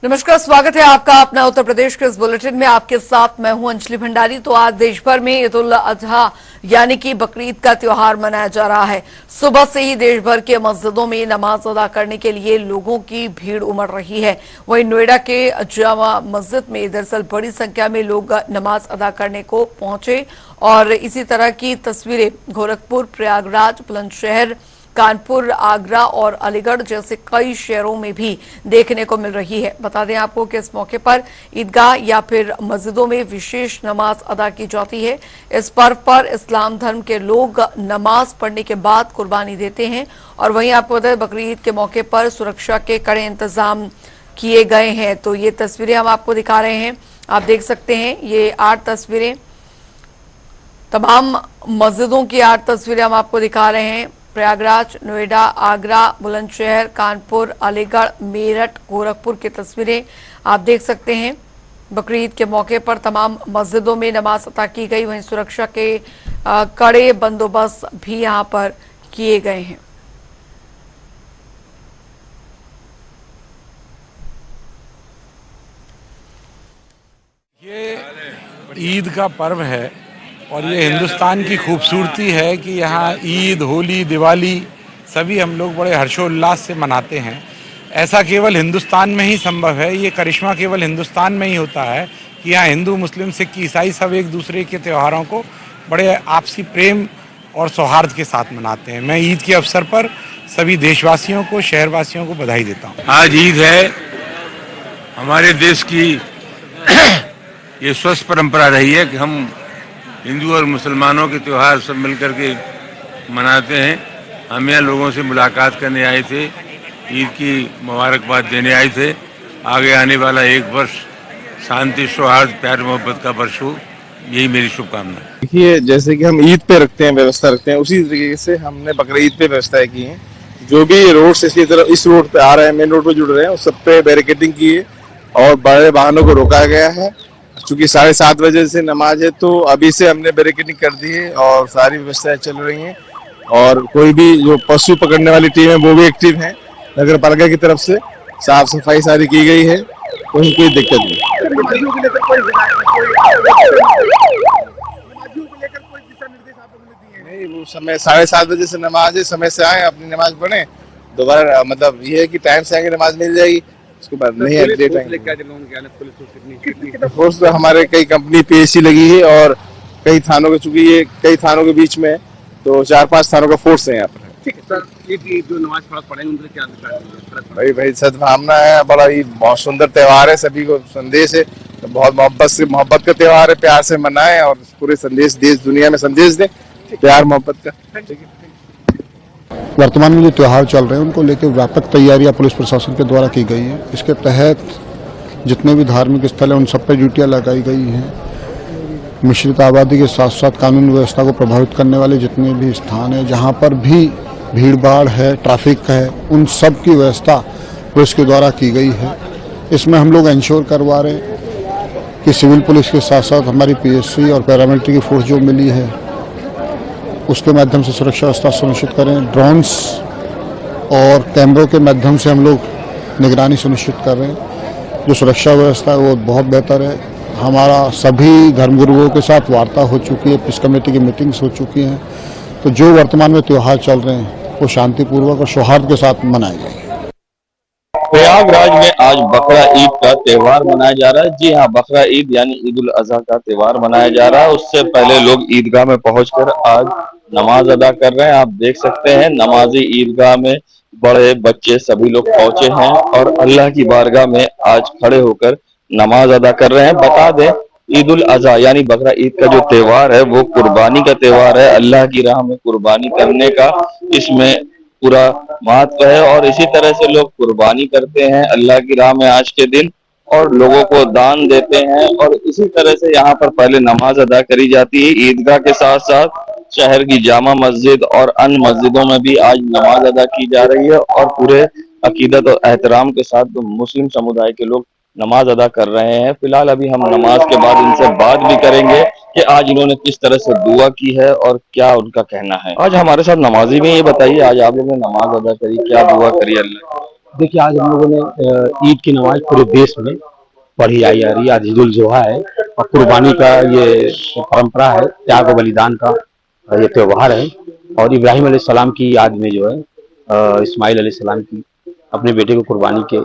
नमस्कार, स्वागत है आपका अपना उत्तर प्रदेश के इस बुलेटिन में। आपके साथ मैं हूं अंजलि भंडारी। तो आज देश भर में ईद उल अजहा यानी कि बकरीद का त्योहार मनाया जा रहा है। सुबह से ही देश भर के मस्जिदों में नमाज अदा करने के लिए लोगों की भीड़ उमड़ रही है। वहीं नोएडा के जामा मस्जिद में दरअसल बड़ी संख्या में लोग नमाज अदा करने को पहुंचे और इसी तरह की तस्वीरें गोरखपुर, प्रयागराज, बुलंदशहर, कानपुर, आगरा और अलीगढ़ जैसे कई शहरों में भी देखने को मिल रही है। बता दें आपको कि इस मौके पर ईदगाह या फिर मस्जिदों में विशेष नमाज अदा की जाती है। इस पर्व पर इस्लाम धर्म के लोग नमाज पढ़ने के बाद कुर्बानी देते हैं। और वहीं आपको बता दें बकरीद के मौके पर सुरक्षा के कड़े इंतजाम किए गए हैं। तो ये तस्वीरें हम आपको दिखा रहे हैं, आप देख सकते हैं। ये 8 तस्वीरें, तमाम मस्जिदों की 8 तस्वीरें हम आपको दिखा रहे हैं। प्रयागराज, नोएडा, आगरा, बुलंदशहर, कानपुर, अलीगढ़, मेरठ, गोरखपुर की तस्वीरें आप देख सकते हैं। बकरीद के मौके पर तमाम मस्जिदों में नमाज अदा की गई। वहीं सुरक्षा के कड़े बंदोबस्त भी यहां पर किए गए हैं। ये ईद का पर्व है और ये हिंदुस्तान की खूबसूरती है कि यहाँ ईद, होली, दिवाली सभी हम लोग बड़े हर्षोल्लास से मनाते हैं। ऐसा केवल हिंदुस्तान में ही संभव है, ये करिश्मा केवल हिंदुस्तान में ही होता है कि यहाँ हिंदू, मुस्लिम, सिख, ईसाई सब एक दूसरे के त्योहारों को बड़े आपसी प्रेम और सौहार्द के साथ मनाते हैं। मैं ईद के अवसर पर सभी देशवासियों को, शहरवासियों को बधाई देता हूँ। आज ईद है, हमारे देश की ये स्वस्थ परंपरा रही है कि हम हिंदू और मुसलमानों के त्यौहार सब मिलकर के मनाते हैं। हम यहाँ लोगों से मुलाकात करने आए थे, ईद की मुबारकबाद देने आए थे। आगे आने वाला एक वर्ष शांति, सौहार्द, प्यार, मोहब्बत का वर्ष हो, यही मेरी शुभकामना है। देखिए, जैसे कि हम ईद पे रखते हैं, व्यवस्था रखते हैं, उसी तरीके से हमने बकरीद पे व्यवस्थाएं की हैं। जो भी रोड से इसकी तरफ इस रोड पे आ रहे हैं, मेन रोड पे जुड़ रहे हैं, उस सब पे बैरिकेडिंग की है और बड़े वाहनों को रोका गया है। चूंकि 7:30 बजे से नमाज है तो अभी से हमने बैरिकेडिंग कर दी है और सारी व्यवस्थाएं चल रही हैं। और कोई भी जो पशु पकड़ने वाली टीम है वो भी एक्टिव है। नगर पालिका की तरफ से साफ सफाई सारी की गई है, कोई दिक्कत नहीं। नहीं, वो समय 7:30 बजे से नमाज है, समय से आए, अपनी नमाज पढ़े, दोबारा मतलब ये है कि टाइम से आएंगे नमाज मिल जाएगी, उसके बाद नहीं है। फोर्स तो हमारे कई कंपनी पीएससी लगी है और कई थानों के, चूंकि ये कई थानों के बीच में तो 4-5 थानों का फोर्स है यहाँ पर। ठीक है सर, ये जो नमाज पढ़ेंगे उनसे क्या भाई सद्भावना है, बड़ा ये बहुत सुंदर त्योहार है, सभी को संदेश है, तो बहुत मोहब्बत का त्योहार है, प्यार से मनाएं और पूरे संदेश देश दुनिया में संदेश दें प्यार मोहब्बत का। वर्तमान में जो त्यौहार चल रहे हैं उनको लेकर व्यापक तैयारियां पुलिस प्रशासन के द्वारा की गई है। इसके तहत जितने भी धार्मिक स्थल हैं उन सब पे ड्यूटियां लगाई गई हैं। मिश्रित आबादी के साथ साथ कानून व्यवस्था को प्रभावित करने वाले जितने भी स्थान हैं, जहां पर भी भीड़ भाड़ है, ट्रैफिक है, उन सब की व्यवस्था पुलिस के द्वारा की गई है। इसमें हम लोग इंश्योर करवा रहे हैं कि सिविल पुलिस के साथ साथ हमारी पीएससी और पैरामिलिट्री की फोर्स जो मिली है उसके माध्यम से सुरक्षा व्यवस्था सुनिश्चित करें। ड्रोन्स और कैमरों के माध्यम से हम लोग निगरानी सुनिश्चित कर रहे हैं। जो सुरक्षा व्यवस्था है वो बहुत बेहतर है। हमारा सभी धर्मगुरुओं के साथ वार्ता हो चुकी है, पीस कमेटी की मीटिंग्स हो चुकी हैं। तो जो वर्तमान में त्यौहार चल रहे हैं वो शांतिपूर्वक और सौहार्द के साथ मनाए गए। प्रयागराज में आज बकरा ईद का त्योहार मनाया जा रहा है। जी हाँ, बकरा ईद यानी ईद उल अजहा का त्योहार मनाया जा रहा है। उससे पहले लोग ईदगाह में पहुंचकर आज नमाज अदा कर रहे हैं। आप देख सकते हैं नमाजी ईदगाह में बड़े बच्चे सभी लोग पहुंचे हैं और अल्लाह की बारगाह में आज खड़े होकर नमाज अदा कर रहे हैं। बता दें, ईद उल अजहा यानी बकरा ईद का जो त्योहार है वो कुर्बानी का त्योहार है। अल्लाह की राह में कुर्बानी करने का इसमें पूरा महत्व है और इसी तरह से लोग कुर्बानी करते हैं अल्लाह की राह में आज के दिन और लोगों को दान देते हैं। और इसी तरह से यहाँ पर पहले नमाज अदा करी जाती है। ईदगाह के साथ साथ शहर की जामा मस्जिद और अन्य मस्जिदों में भी आज नमाज अदा की जा रही है और पूरे अकीदत और एहतराम के साथ मुस्लिम समुदाय के लोग नमाज अदा कर रहे हैं। फिलहाल अभी हम नमाज के बाद इनसे बात भी करेंगे कि आज इन्होंने किस तरह से दुआ की है और क्या उनका कहना है। आज हमारे साथ नमाजी में ये बताइए, आज आप लोगों ने नमाज अदा करी, क्या दुआ करी अल्लाह? देखिए, आज हम लोगों ने ईद की नमाज पूरे देश में पढ़ी आई जा रही है। आज ईद उल जुहा है और कुर्बानी का ये परंपरा है, त्याग और बलिदान का ये त्योहार है। और इब्राहिम अलैहिस्सलाम की याद में जो है इस्माइल अलैहिस्सलाम की अपने बेटे को कुर्बानी के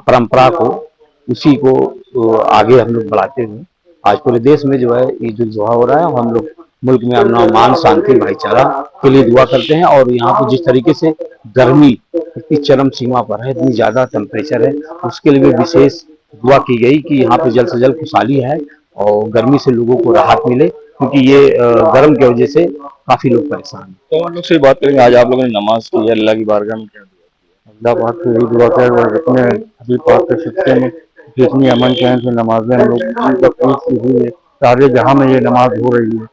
परंपरा को, उसी को आगे हम लोग बढ़ाते हुए आज पूरे देश में जो है ईद उल जुहा हो रहा है। और हम लोग मुल्क में अमन, शांति, भाईचारा के लिए दुआ करते हैं। और यहाँ पे जिस तरीके से गर्मी इतनी चरम सीमा पर है, इतनी ज्यादा टेम्परेचर है, उसके लिए भी विशेष दुआ की गई कि यहाँ पे जल्द से जल्द खुशहाली है और गर्मी से लोगों को राहत मिले, क्योंकि ये गर्म की वजह से काफी लोग परेशान हैं। तो हम लोग से बात करेंगे, आज आप लोगों ने नमाज की है, अल्लाह की बारगाह में क्या अल्लाह पाक से यही दुआ कर अपने हबीब पाक के सिक्के में जितनी अमन चैन से नमाजें हम लोग तकलीफ की हुई है, सारे जहां में ये नमाज हो रही है।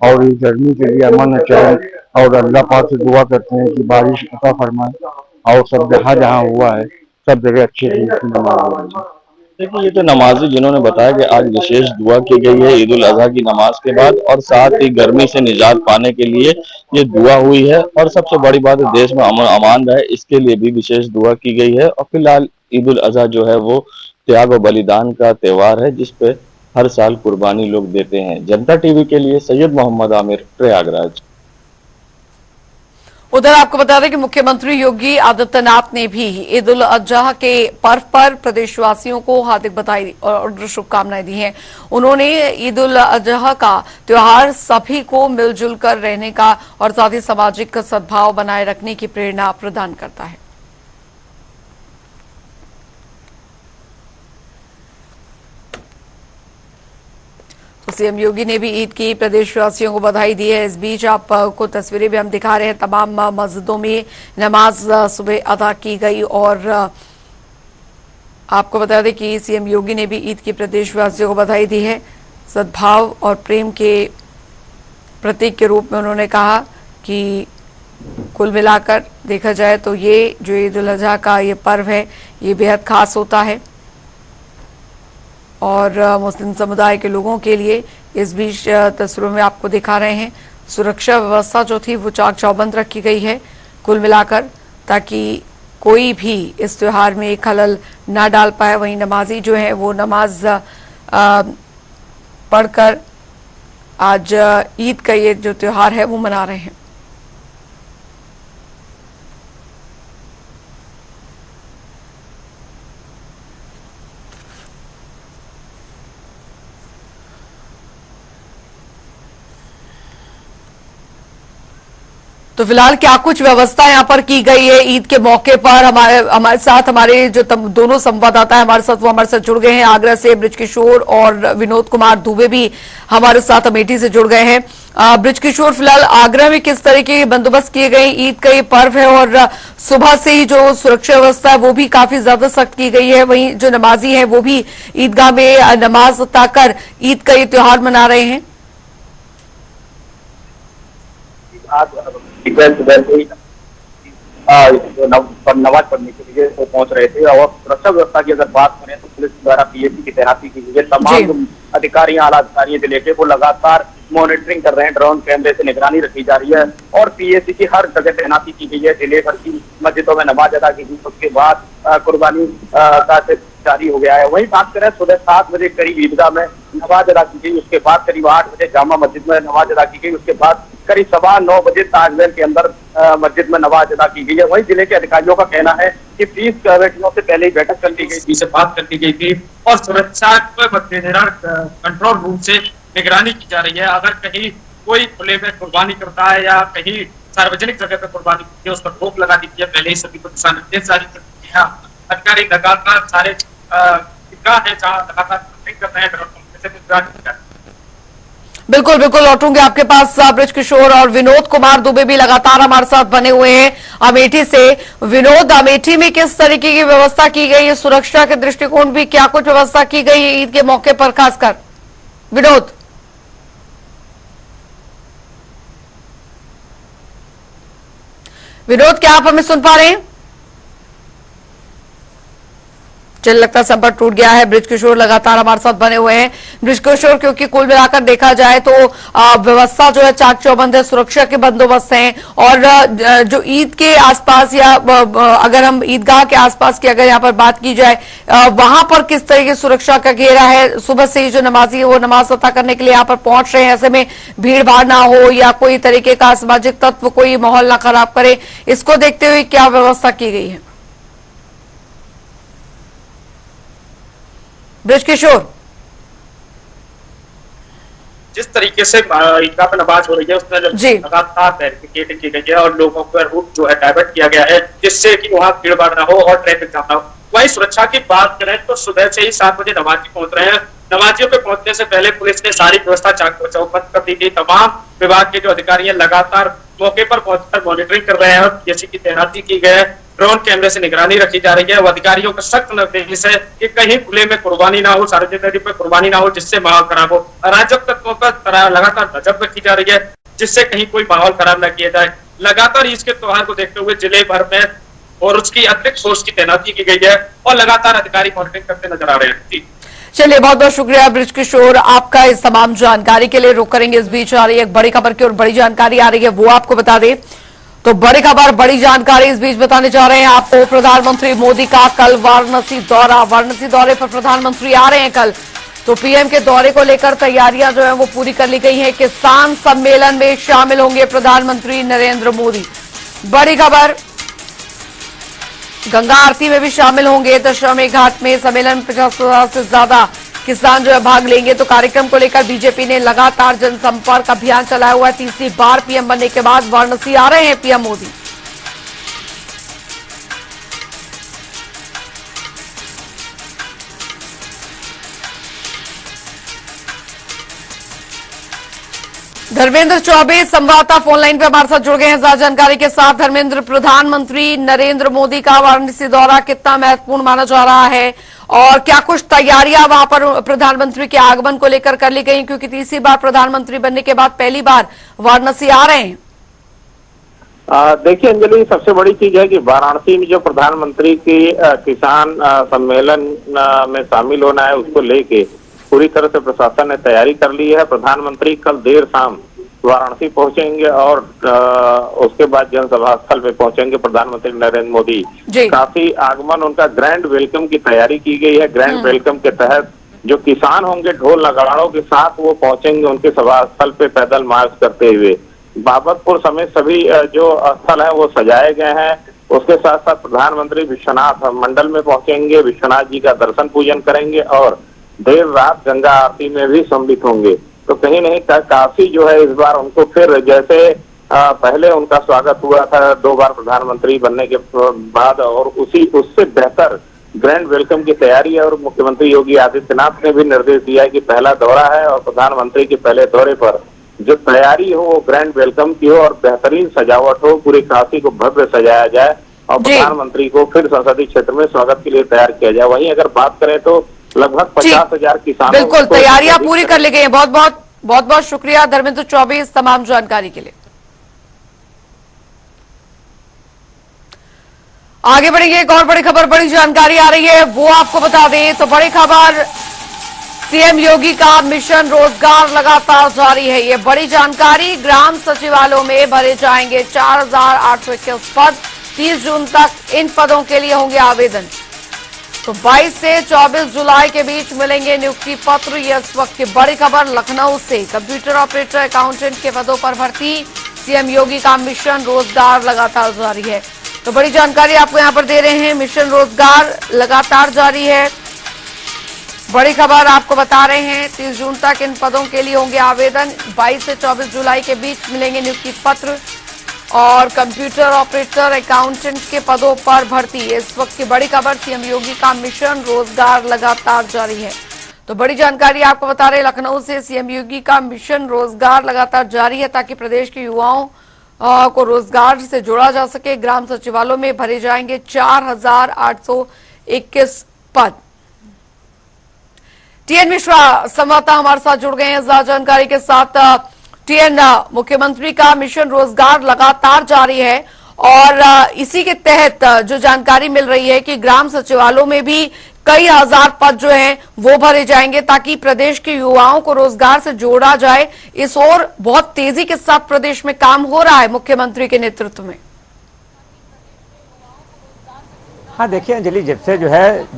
और इस गर्मी के लिए अमन चैन और अल्लाह पाक से दुआ करते हैं कि बारिश अता फरमाए और सब जहाँ जहाँ हुआ है सब जगह अच्छी नमाज हो रही है। देखिए, ये तो नमाजी जिन्होंने बताया कि आज विशेष दुआ की गई है ईद उल अजहा की नमाज के बाद, और साथ ही गर्मी से निजात पाने के लिए ये दुआ हुई है। और सबसे बड़ी बात है, देश में अमन अमान रहे, इसके लिए भी विशेष दुआ की गई है। और फिलहाल ईद उल अजहा जो है वो त्याग और बलिदान का त्योहार है, जिसपे हर साल कुर्बानी लोग देते हैं। जनता टीवी के लिए सैयद मोहम्मद आमिर, प्रयागराज। उधर आपको बता दें कि मुख्यमंत्री योगी आदित्यनाथ ने भी ईद उल अजहा के पर्व पर प्रदेशवासियों को हार्दिक बधाई और शुभकामनाएं दी हैं। उन्होंने ईद उल अजहा का त्योहार सभी को मिलजुल कर रहने का और साथ ही सामाजिक सद्भाव बनाए रखने की प्रेरणा प्रदान करता है। तो सीएम योगी ने भी ईद की प्रदेशवासियों को बधाई दी है। इस बीच आपको तस्वीरें भी हम दिखा रहे हैं, तमाम मस्जिदों में नमाज सुबह अदा की गई। और आपको बता दें कि सीएम योगी ने भी ईद की प्रदेशवासियों को बधाई दी है। सद्भाव और प्रेम के प्रतीक के रूप में उन्होंने कहा कि कुल मिलाकर देखा जाए तो ये जो ईद उल अजहा का ये पर्व है, ये बेहद खास होता है और मुस्लिम समुदाय के लोगों के लिए। इस बीच तस्वीरों में आपको दिखा रहे हैं, सुरक्षा व्यवस्था जो थी वो चाक चौबंद रखी गई है कुल मिलाकर, ताकि कोई भी इस त्योहार में खलल ना डाल पाए। वहीं नमाजी जो है वो नमाज पढ़कर आज ईद का ये जो त्योहार है वो मना रहे हैं। तो फिलहाल क्या कुछ व्यवस्था यहाँ पर की गई है ईद के मौके पर, हमारे साथ हमारे जो दोनों संवाददाता है हमारे साथ वो हमारे साथ जुड़ गए हैं। आगरा से बृजकिशोर और विनोद कुमार दुबे भी हमारे साथ अमेठी से जुड़ गए हैं। बृजकिशोर, फिलहाल आगरा में किस तरह के बंदोबस्त किए गए? ईद का ये पर्व है और सुबह से ही जो सुरक्षा व्यवस्था है वो भी काफी ज्यादा सख्त की गई है। वहीं जो नमाजी है वो भी ईदगाह में नमाज अता कर ईद का ये त्योहार मना रहे हैं। नमाज पढ़ने के लिए वो पहुंच रहे थे। और सुरक्षा व्यवस्था की अगर बात करें तो पुलिस द्वारा पीएसी की तैनाती की गई है। तमाम अधिकारियां, आला अधिकारी जिले के वो लगातार मॉनिटरिंग कर रहे हैं, ड्रोन कैमरे से निगरानी रखी जा रही है और पीएसी की हर जगह तैनाती की गई है। जिले भर की मस्जिदों में नमाज अदा की गई, उसके बाद कुर्बानी का जारी हो गया है। वहीं बात करें सुबह 7 बजे करीब ईदगाह में नमाज अदा की गई, उसके बाद करीब 8 बजे जामा मस्जिद में नमाज अदा की गई, उसके बाद करीब 9:15 बजे ताजमहल के अंदर मस्जिद में नमाज अदा की गई है। वहीं जिले के अधिकारियों का कहना है कि 30 कमेटियों से पहले ही बैठक कर ली गई थी, से बात कर ली गई थी और सुरक्षा के मद्देनजर कंट्रोल रूम से निगरानी की जा रही है। अगर कहीं कोई खुले में कुर्बानी करता है या कहीं सार्वजनिक जगह पर कुर्बानी करती है, उस पर रोक लगा दी है। पहले ही सभी को दिशा निर्देश जारी कर दिए हैं। अधिकारी लगातार सारे लगातार कर रहे हैं। बिल्कुल बिल्कुल लौटूंगे आपके पास बृजकिशोर, और विनोद कुमार दुबे भी लगातार हमारे साथ बने हुए हैं अमेठी से। विनोद, अमेठी में किस तरीके की व्यवस्था की गई है? सुरक्षा के दृष्टिकोण भी क्या कुछ व्यवस्था की गई है ईद के मौके पर खासकर? विनोद क्या आप हमें सुन पा रहे हैं? चल लगता संपर्क टूट गया है। बृजकिशोर लगातार हमारे साथ बने हुए हैं। बृजकिशोर, क्योंकि कुल मिलाकर देखा जाए तो व्यवस्था जो है चाक चौबंद है, सुरक्षा के बंदोबस्त हैं, और जो ईद के आसपास या अगर हम ईदगाह के आसपास की अगर यहाँ पर बात की जाए, वहां पर किस तरह की सुरक्षा का घेरा है? सुबह से ही जो नमाजी है वो नमाज अता करने के लिए यहाँ पर पहुंच रहे हैं, ऐसे में भीड़ भाड़ ना हो या कोई तरीके का असामाजिक तत्व कोई माहौल ना खराब करे, इसको देखते हुए क्या व्यवस्था की गई है? बृजकिशोर, जिस तरीके से ईदगाह पे नमाज हो रही है उसमें लगातार बैरिकेडिंग की गई है और लोगों का रूट जो है डाइवर्ट किया गया है, जिससे कि वहां भीड़ भाड़ ना हो और ट्रैफिक जाम ना हो। वहीं सुरक्षा की बात करें तो सुबह से ही 7 बजे नमाजी पहुंच रहे हैं। नमाजियों पे पहुंचने से पहले पुलिस ने सारी व्यवस्था चौकस कर दी गई। तमाम विभाग के जो अधिकारी हैं लगातार मौके पर पहुंचकर मॉनिटरिंग कर रहे हैं और जैसे की तैनाती की गई है, ड्रोन कैमरे से निगरानी रखी जा रही है। वो अधिकारियों का सख्त निर्देश है कि कहीं खुले में कुर्बानी ना हो, सार्वजनिक पे कुर्बानी ना हो, जिससे माहौल खराब हो। अराजक तत्वों पर लगातार नजर रखी जा रही है, जिससे कहीं कोई माहौल खराब न किया जाए। लगातार ईद के त्योहार को देखते हुए जिले भर में और उसकी अतिरिक्त फोर्स की तैनाती की गई है और लगातार अधिकारी मॉनिटरिंग करते नजर आ रहे हैं। चलिए, बहुत बहुत शुक्रिया बृजकिशोर आपका इस तमाम जानकारी के लिए। रुक करेंगे, इस बीच आ रही है एक बड़ी खबर की और बड़ी जानकारी आ रही है, वो आपको बता दें। तो बड़ी खबर, बड़ी जानकारी इस बीच बताने जा रहे हैं आपको। प्रधानमंत्री मोदी का कल वाराणसी दौरा, वाराणसी दौरे पर प्रधानमंत्री आ रहे हैं कल। तो पीएम के दौरे को लेकर तैयारियां जो है वो पूरी कर ली गई हैं। किसान सम्मेलन में शामिल होंगे प्रधानमंत्री नरेंद्र मोदी। बड़ी खबर, गंगा आरती में भी शामिल होंगे। दशामेध घाट में सम्मेलन में 50,000 से ज्यादा किसान जो है भाग लेंगे। तो कार्यक्रम को लेकर बीजेपी ने लगातार जनसंपर्क अभियान चलाया हुआ है। तीसरी बार पीएम बनने के बाद वाराणसी आ रहे हैं पीएम मोदी। धर्मेंद्र चौबे संवाददाता फोन लाइन पे हमारे साथ जुड़ गए हैं ज्यादा जानकारी के साथ। धर्मेंद्र, प्रधानमंत्री नरेंद्र मोदी का वाराणसी दौरा कितना महत्वपूर्ण माना जा रहा है और क्या कुछ तैयारियां वहां पर प्रधानमंत्री के आगमन को लेकर कर ली गई, क्योंकि तीसरी बार प्रधानमंत्री बनने के बाद पहली बार वाराणसी आ रहे हैं? देखिए अंजलि, सबसे बड़ी चीज है कि वाराणसी में जो प्रधानमंत्री की किसान सम्मेलन में शामिल होना है, उसको लेके पूरी तरह से प्रशासन ने तैयारी कर ली है। प्रधानमंत्री कल देर शाम वाराणसी पहुंचेंगे और उसके बाद जनसभा स्थल पे पहुंचेंगे प्रधानमंत्री नरेंद्र मोदी। काफी आगमन, उनका ग्रैंड वेलकम की तैयारी की गई है। ग्रैंड वेलकम के तहत जो किसान होंगे ढोल नगाड़ों के साथ वो पहुंचेंगे उनके सभा स्थल पे पैदल मार्च करते हुए। बाबतपुर समेत सभी जो स्थल है वो सजाए गए हैं। उसके साथ साथ प्रधानमंत्री विश्वनाथ मंडल में पहुंचेंगे, विश्वनाथ जी का दर्शन पूजन करेंगे और देर रात गंगा आरती में भी सम्मिलित होंगे। तो कहीं नहीं काफी जो है इस बार उनको फिर जैसे पहले उनका स्वागत हुआ था 2 बार प्रधानमंत्री बनने के बाद, और उससे बेहतर ग्रैंड वेलकम की तैयारी है। और मुख्यमंत्री योगी आदित्यनाथ ने भी निर्देश दिया है कि पहला दौरा है और प्रधानमंत्री के पहले दौरे पर जो तैयारी हो वो ग्रैंड वेलकम की हो और बेहतरीन सजावट हो, पूरी काशी को भव्य सजाया जाए और प्रधानमंत्री को फिर संसदीय क्षेत्र में स्वागत के लिए तैयार किया जाए। वहीं अगर बात करें तो लगभग 50,000 किसानों, बिल्कुल तैयारियां पूरी कर ली गई है। बहुत बहुत शुक्रिया धर्मेंद्र चौबे इस तमाम जानकारी के लिए। आगे बढ़ेंगे, एक और बड़ी खबर, बड़ी जानकारी आ रही है, वो आपको बता दें। तो बड़ी खबर, सीएम योगी का मिशन रोजगार लगातार जारी है। ये बड़ी जानकारी, ग्राम सचिवालयों में भरे जाएंगे 4,821 पद। 30 जून तक इन पदों के लिए होंगे आवेदन। तो 22 से 24 जुलाई के बीच मिलेंगे नियुक्ति पत्र। ये इस वक्त की बड़ी खबर लखनऊ से। कंप्यूटर ऑपरेटर, अकाउंटेंट के पदों पर भर्ती। सीएम योगी का मिशन रोजगार लगातार जारी है। तो बड़ी जानकारी आपको यहां पर दे रहे हैं, मिशन रोजगार लगातार जारी है। बड़ी खबर आपको बता रहे हैं, 30 जून तक इन पदों के लिए होंगे आवेदन। 22 से 24 जुलाई के बीच मिलेंगे नियुक्ति पत्र और कंप्यूटर ऑपरेटर, अकाउंटेंट के पदों पर भर्ती। इस वक्त की बड़ी खबर, सीएम योगी का मिशन रोजगार लगातार जारी है। तो बड़ी जानकारी आपको बता रहे लखनऊ से, सीएम योगी का मिशन रोजगार लगातार जारी है ताकि प्रदेश के युवाओं को रोजगार से जोड़ा जा सके। ग्राम सचिवालयों में भरे जाएंगे 4,821 पद। टीएन मिश्रा संवाददाता हमारे साथ जुड़ गए हैं ज्यादा जानकारी के साथ। टीएन, मुख्यमंत्री का मिशन रोजगार लगातार जारी है और इसी के तहत जो जानकारी मिल रही है कि ग्राम सचिवालयों में भी कई हजार पद जो हैं वो भरे जाएंगे ताकि प्रदेश के युवाओं को रोजगार से जोड़ा जाए। इस ओर बहुत तेजी के साथ प्रदेश में काम हो रहा है मुख्यमंत्री के नेतृत्व में। हाँ देखिए अंजलि, जब से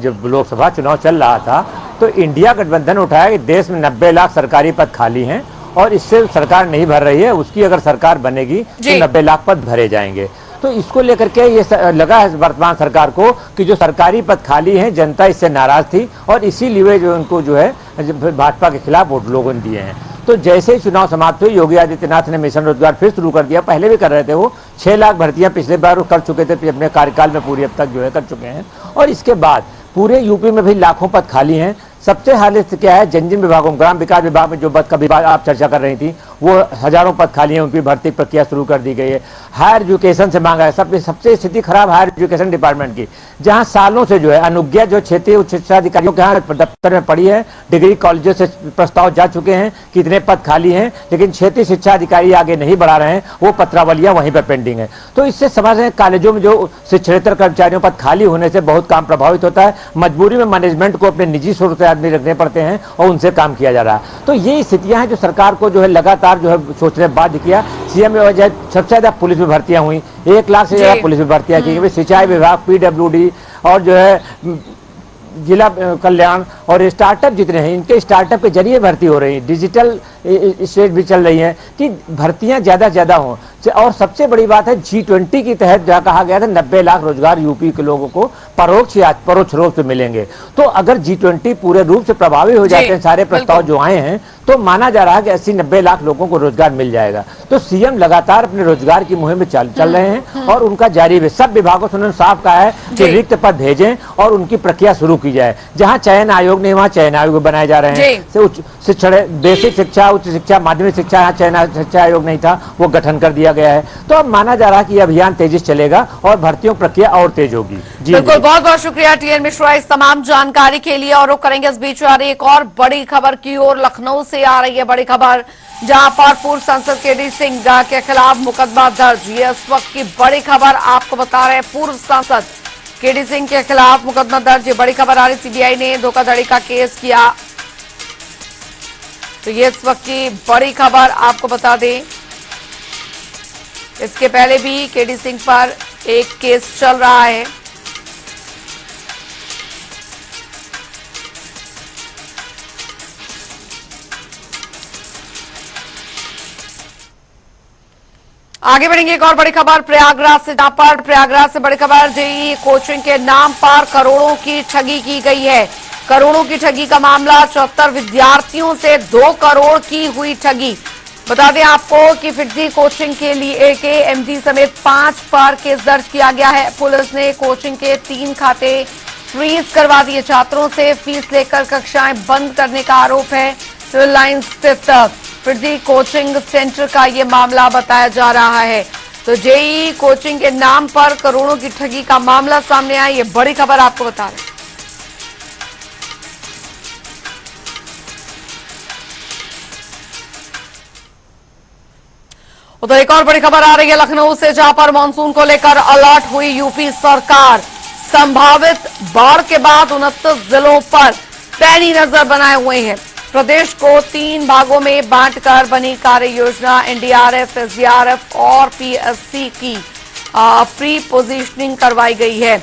जब लोकसभा चुनाव चल रहा था तो इंडिया गठबंधन उठाया कि देश में 90 लाख सरकारी पद खाली हैं और इससे सरकार नहीं भर रही है, उसकी अगर सरकार बनेगी तो 90 लाख पद भरे जाएंगे। तो इसको लेकर के ये लगा है वर्तमान सरकार को कि जो सरकारी पद खाली हैं जनता इससे नाराज थी और इसीलिए जो उनको भाजपा के खिलाफ वोट लोगों ने दिए हैं। तो जैसे ही चुनाव समाप्त हुए योगी आदित्यनाथ ने मिशन रोजगार फिर शुरू कर दिया। पहले भी कर रहे थे, वो 6 लाख भर्तियां पिछले बार कर चुके थे, अपने कार्यकाल में पूरी अब तक कर चुके हैं। और इसके बाद पूरे यूपी में भी लाखों पद खाली हैं। सबसे हालत क्या है, जिन विभागों, ग्राम विकास विभाग में जो पद का विभाग आप चर्चा कर रही थी वो हजारों पद खाली हैं, उनकी भर्ती प्रक्रिया शुरू कर दी गई है। हायर एजुकेशन से मांगा है, सबसे स्थिति खराब हायर एजुकेशन डिपार्टमेंट की, जहां सालों से अनुज्ञा क्षेत्रीय उच्च शिक्षा अधिकारियों के यहाँ दफ्तर में पड़ी है। डिग्री कॉलेजों से प्रस्ताव जा चुके हैं कि इतने पद खाली हैं, लेकिन क्षेत्रीय शिक्षा अधिकारी आगे नहीं बढ़ा रहे हैं, वो पत्रावलियां वहीं पर पेंडिंग है। तो इससे समझ रहे हैं कॉलेजों में जो शिक्षणेतर कर्मचारियों पद खाली होने से बहुत काम प्रभावित होता है। मजबूरी में मैनेजमेंट को अपने निजी स्रोत से आदमी रखने पड़ते हैं और उनसे काम किया जा रहा है। तो ये स्थितियां हैं जो सरकार को लगातार सोचने बाध्य किया। सीएम सबसे ज्यादा पुलिस में भर्तियां हुई, 1 लाख से ज्यादा पुलिस में भर्तियां की गई। सिंचाई विभाग, पीडब्ल्यूडी और जिला कल्याण और स्टार्टअप जितने हैं, इनके स्टार्टअप के जरिए भर्ती हो रही है। डिजिटल स्टेज भी चल रही है कि भर्तियां ज्यादा से ज्यादा हों। और सबसे बड़ी बात है G20 के तहत जहाँ कहा गया था 90 लाख रोजगार यूपी के लोगों को परोक्ष या परोक्ष रूप से मिलेंगे। तो अगर G20 पूरे रूप से प्रभावी हो जाते हैं, सारे प्रस्ताव जो आए हैं, तो माना जा रहा है कि 80-90 लाख लोगों को रोजगार मिल जाएगा। तो सीएम लगातार अपने रोजगार की मुहिम में चल रहे हैं और उन्नका जारी है। सब विभागों से उन्होंने साफ कहा है कि रिक्त पद भेजें और उनकी प्रक्रिया शुरू की जाए। जहाँ चयन आयोग नहीं, वहाँ चयन आयोग बनाए जा रहे हैं। उच्च शिक्षण, बेसिक शिक्षा, उच्च शिक्षा, माध्यमिक शिक्षा, यहाँ चयन शिक्षा आयोग नहीं था, वो गठन कर दिया गया है। तो अब माना जा रहा है कि यह अभियान तेजी से चलेगा और भर्तियों प्रक्रिया और तेज होगी। बिल्कुल, बहुत बहुत शुक्रिया TN मिश्रा इस तमाम जानकारी के लिए। और रुक करेंगे इस बीच आ रही एक और बड़ी खबर की ओर। लखनऊ से आ रही है बड़ी खबर, जहां पर पूर्व सांसद KD सिंह के खिलाफ मुकदमा दर्ज। ये इस वक्त की बड़ी खबर आपको बता रहे हैं। पूर्व सांसद KD सिंह के खिलाफ मुकदमा दर्ज, ये बड़ी खबर आ रही। CBI ने धोखाधड़ी का केस किया। तो ये इस वक्त की बड़ी खबर आपको बता दें। इसके पहले भी KD सिंह पर एक केस चल रहा है। आगे बढ़ेंगे एक और बड़ी खबर प्रयागराज से, जहां पर प्रयागराज से बड़ी खबर JEE कोचिंग के नाम पर करोड़ों की ठगी की गई है। करोड़ों की ठगी का मामला, 74 विद्यार्थियों से 2 करोड़ की हुई ठगी। बता दें आपको कि फर्जी कोचिंग के लिए MD समेत 5 पर केस दर्ज किया गया है। पुलिस ने कोचिंग के 3 खाते फ्रीज करवा दिए। छात्रों से फीस लेकर कक्षाएं बंद करने का आरोप है। सिविल लाइन स्थित फर्जी कोचिंग सेंटर का ये मामला बताया जा रहा है। तो JEE कोचिंग के नाम पर करोड़ों की ठगी का मामला सामने आया, ये बड़ी खबर आपको बता रहे हैं। उधर एक और बड़ी खबर आ रही है लखनऊ से, जहां पर मानसून को लेकर अलर्ट हुई यूपी सरकार। संभावित बाढ़ के बाद 29 जिलों पर पैनी नजर बनाए हुए हैं। प्रदेश को 3 भागों में बांटकर बनी कार्य योजना। NDRF, SDRF और PSC की प्री पोजीशनिंग करवाई गई है।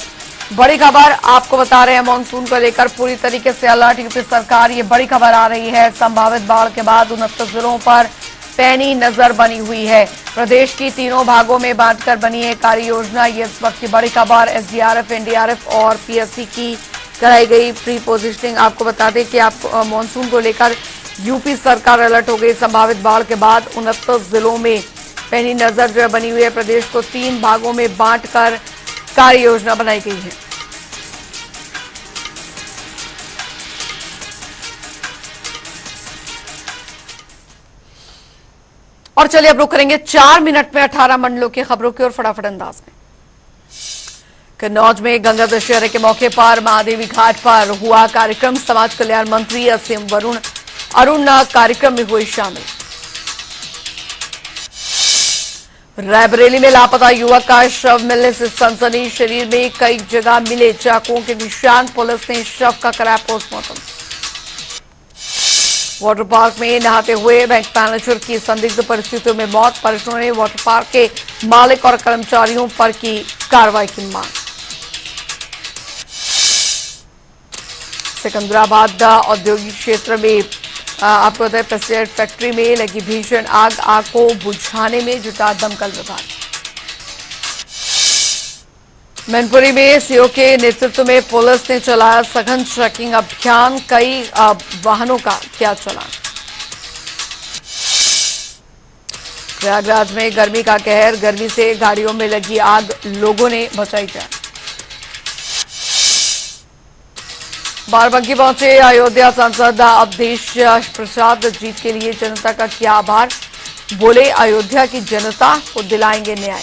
बड़ी खबर आपको बता रहे हैं, मानसून को लेकर पूरी तरीके से अलर्ट यूपी सरकार। ये बड़ी खबर आ रही है। संभावित बाढ़ के बाद 29 जिलों पर पैनी नजर बनी हुई है। प्रदेश की 3 भागों में बांटकर बनी है कार्य योजना। ये इस वक्त की बड़ी खबर। SDRF, NDRF और PSC की कराई गई प्री पोजीशनिंग। आपको बता दें कि आप मानसून को लेकर यूपी सरकार अलर्ट हो गई। संभावित बाढ़ के बाद 29 जिलों में पैनी नजर बनी हुई है। प्रदेश को 3 भागों में बांटकर कार्य योजना बनाई गई है। और चलिए अब रुक करेंगे 4 मिनट में 18 मंडलों की खबरों की ओर फटाफट अंदाज में। कन्नौज में गंगा दशहरे के मौके पर महादेवी घाट पर हुआ कार्यक्रम। समाज कल्याण मंत्री असीम अरुण कार्यक्रम में हुए शामिल। रायबरेली में लापता युवक का शव मिलने से सनसनी, शरीर में कई जगह मिले चाकुओं के निशान, पुलिस ने शव का कराया पोस्टमार्टम। वाटर पार्क में नहाते हुए बैंक मैनेजर की संदिग्ध परिस्थितियों में मौत, परिजनों ने वाटर पार्क के मालिक और कर्मचारियों पर की कार्रवाई की मांग। सिकंदराबाद औद्योगिक क्षेत्र में आपको बताया पेस्टिसाइड फैक्ट्री में लगी भीषण आग को बुझाने में जुटा दमकल विभाग। मैनपुरी में सीओ के नेतृत्व में पुलिस ने चलाया सघन चेकिंग अभियान, कई वाहनों का किया चालान। प्रयागराज में गर्मी का कहर, गर्मी से गाड़ियों में लगी आग, लोगों ने बचाई जान। बाराबंकी पहुंचे अयोध्या सांसद अवधेश प्रसाद, जीत के लिए जनता का किया आभार, बोले अयोध्या की जनता को दिलाएंगे न्याय।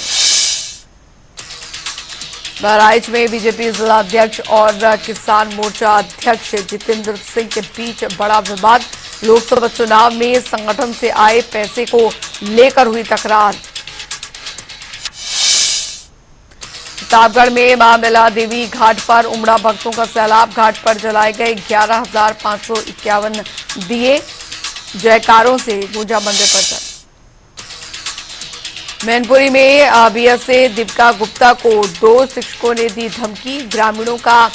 बहराइच में बीजेपी जिला अध्यक्ष और किसान मोर्चा अध्यक्ष जितेंद्र सिंह के बीच बड़ा विवाद, लोकसभा चुनाव में संगठन से आए पैसे को लेकर हुई तकरार। प्रतापगढ़ में मां मेला देवी घाट पर उमड़ा भक्तों का सैलाब, घाट पर जलाए गए 11,551 दिए, जयकारों से गूंजा मंदिर परिसर। मैनपुरी में बीएसए दीपिका गुप्ता को 2 शिक्षकों ने दी धमकी, ग्रामीणों का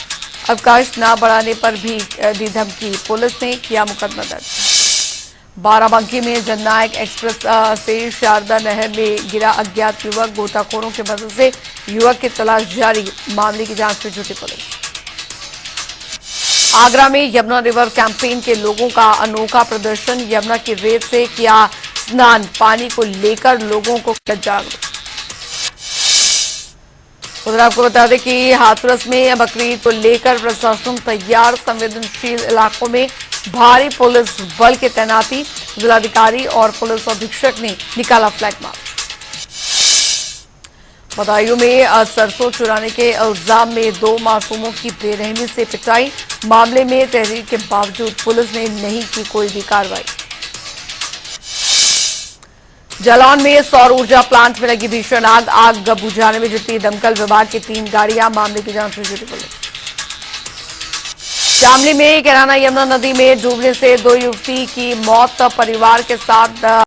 अवकाश न बढ़ाने पर भी दी धमकी, पुलिस ने किया मुकदमा दर्ज। बाराबंकी में जननायक एक्सप्रेस से शारदा नहर में गिरा अज्ञात युवक, गोताखोरों की मदद से युवक की तलाश जारी, मामले की जांच में जुटी पुलिस। आगरा में यमुना रिवर कैंपेन के लोगों का अनोखा प्रदर्शन, यमुना की रेत से किया स्नान, पानी को लेकर लोगों को जागरूक। उधर आपको बता दें कि हाथरस में बकरीद को लेकर प्रशासन तैयार, संवेदनशील इलाकों में भारी पुलिस बल की तैनाती, जिलाधिकारी और पुलिस अधीक्षक ने निकाला फ्लैग मार्च। बदायूं में सरसों चुराने के इल्जाम में 2 मासूमों की बेरहमी से पिटाई, मामले में तहरीर के बावजूद पुलिस ने नहीं की कोई भी कार्रवाई। जालौन में सौर ऊर्जा प्लांट में लगी भीषण आग बुझाने में जुटी दमकल विभाग की 3 गाड़ियां, मामले की जांच में जुटी पुलिस। शामली में कैराना यमुना नदी में डूबने से 2 युवती की मौत, परिवार के साथ।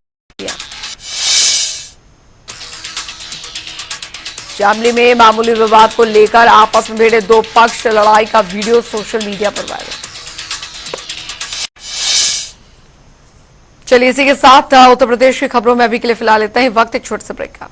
शामली में मामूली विवाद को लेकर आपस में भिड़े 2 पक्ष, लड़ाई का वीडियो सोशल मीडिया पर वायरल। चलिए इसी के साथ उत्तर प्रदेश की खबरों में अभी के लिए फिलहाल इतना ही, वक्त एक छोटे से ब्रेक का।